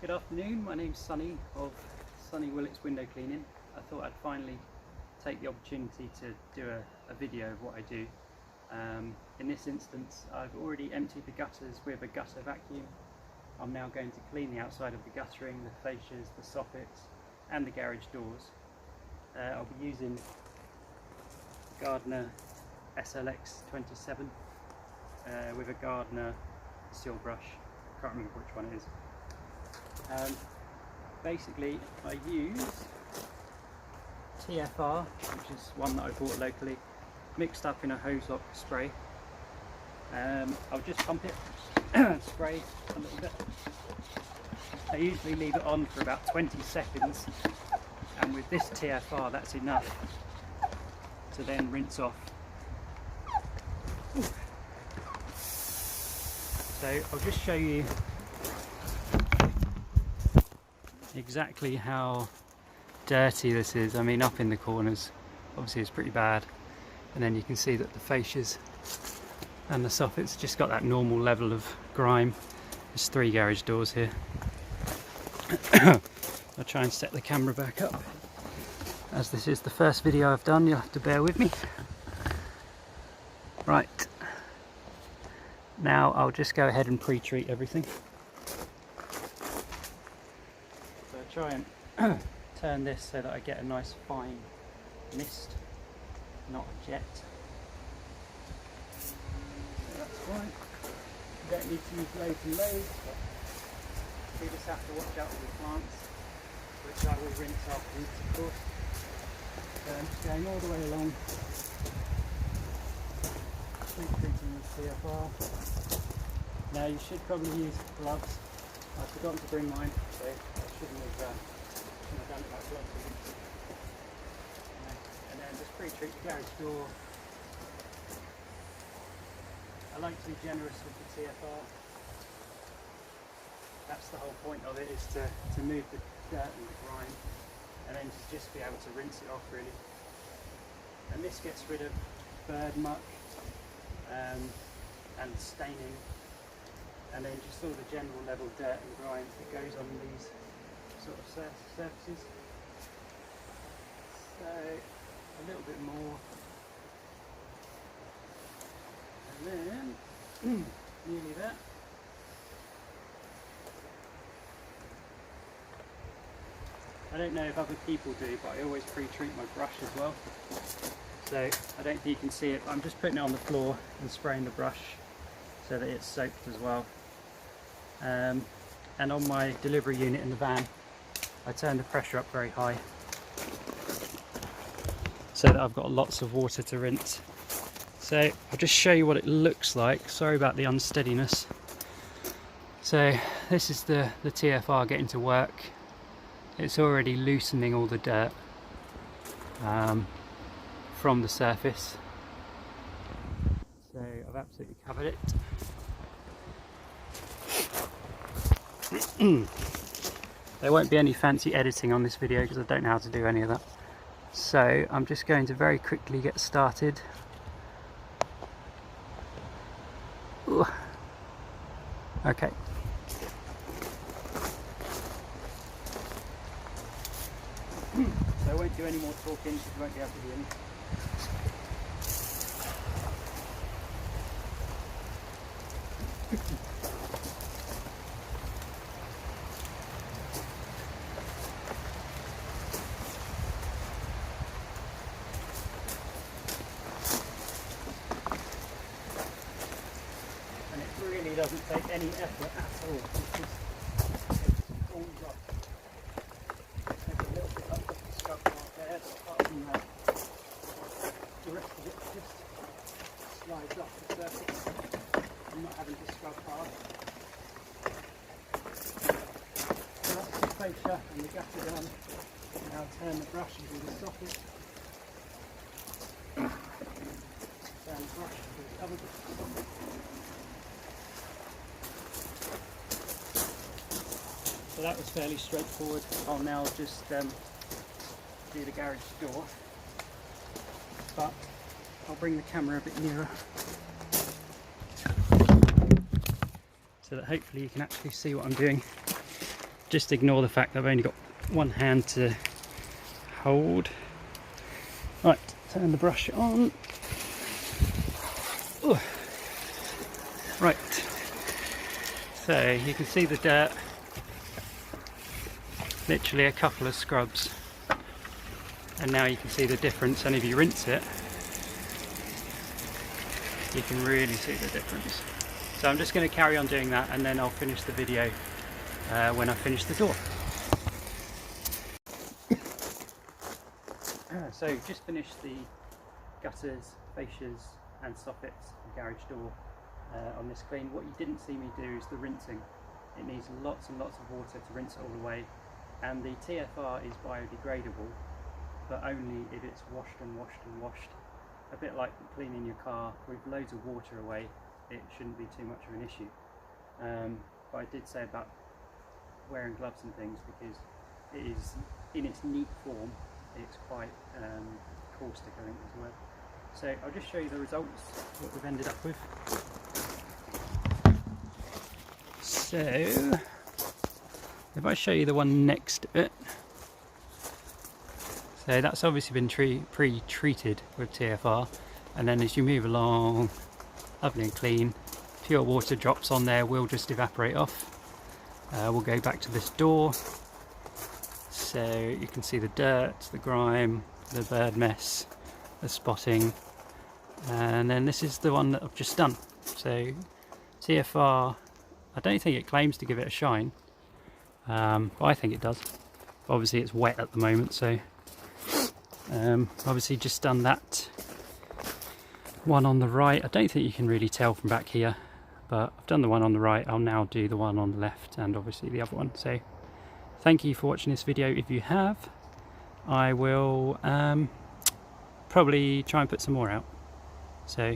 Good afternoon, my name's Sonny of Sonny Willet's Window Cleaning. I thought I'd finally take the opportunity to do a video of what I do. In this instance, I've already emptied the gutters with a gutter vacuum. I'm now going to clean the outside of the guttering, the fascias, the soffits and the garage doors. I'll be using Gardner SLX 27 with a Gardner seal brush. I can't remember which one it is. Basically I use TFR, which is one that I bought locally, mixed up in a hose lock spray. I'll just pump it, spray a little bit. I usually leave it on for about 20 seconds, and with this TFR that's enough to then rinse off. So I'll just show you exactly how dirty this is. I mean, up in the corners obviously it's pretty bad, and then you can see that the fascias and the soffits just got that normal level of grime. There's 3 garage doors here. I'll try and set the camera back up. As this is the first video I've done, you'll have to bear with me. Right, now I'll just go ahead and pre-treat everything. So I try and turn this so that I get a nice fine mist, not a jet. So that's fine. You don't need to use loads and loads, but you just have to watch out for the plants, which I will rinse afterwards, of course. So I'm just going all the way along, pre-treating with CFR. Now you should probably use gloves. I've forgotten to bring mine, so I shouldn't have done it without gloves. And then just pre-treat the garage door. I like to be generous with the TFR. That's the whole point of it, is to move the dirt and the grime, and then to just be able to rinse it off really. And this gets rid of bird muck and staining, and then just all the general level dirt and grime that goes on these sort of surfaces. So a little bit more, and then nearly there. I don't know if other people do, but I always pre-treat my brush as well. So I don't think you can see it, but I'm just putting it on the floor and spraying the brush so that it's soaked as well. And on my delivery unit in the van, I turn the pressure up very high so that I've got lots of water to rinse. So I'll just show you what it looks like. Sorry about the unsteadiness. So this is the TFR getting to work. It's already loosening all the dirt from the surface. So I've absolutely covered it. There won't be any fancy editing on this video because I don't know how to do any of that. So I'm just going to very quickly get started. Ooh. Okay. So I won't do any more talking because you won't be able to hear me. And it really doesn't take any effort at all. It's just all rough. There's a little bit up the scrub part there, but apart from that, the rest of it just slides off the surface. I'm not having to scrub hard. So that's the fascia and the gutter done. Now turn the brush and do the soffit. Turn the brush and do the other bit of the soffit. So that was fairly straightforward. I'll now just do the garage door, but I'll bring the camera a bit nearer so that hopefully you can actually see what I'm doing. just ignore the fact that I've only got one hand to hold. Right, turn the brush on. Ooh. Right, so you can see the dirt, literally a couple of scrubs, and now you can see the difference, and if you rinse it you can really see the difference. So I'm just going to carry on doing that, and then I'll finish the video when I finish the door. So just finished the gutters, fascias and soffits and garage door on this clean. What you didn't see me do is the rinsing. It needs lots and lots of water to rinse it all away, and the TFR is biodegradable, but only if it's washed and washed and washed. A bit like cleaning your car with loads of water away, it shouldn't be too much of an issue. But I did say about wearing gloves and things, because it is, in its neat form, it's quite caustic, I think, as well. So I'll just show you the results, what we've ended up with. So if I show you the one next to it, so that's obviously been pre-treated with TFR, and then as you move along, lovely and clean, pure water drops on there will just evaporate off. We'll go back to this door, so you can see the dirt, the grime, the bird mess, the spotting, and then this is the one that I've just done. So TFR, I don't think it claims to give it a shine, but I think it does. Obviously it's wet at the moment, so obviously just done that one on the right. I don't think you can really tell from back here, but I've done the one on the right. I'll now do the one on the left, and obviously the other one. So thank you for watching this video. If you have, I will probably try and put some more out. So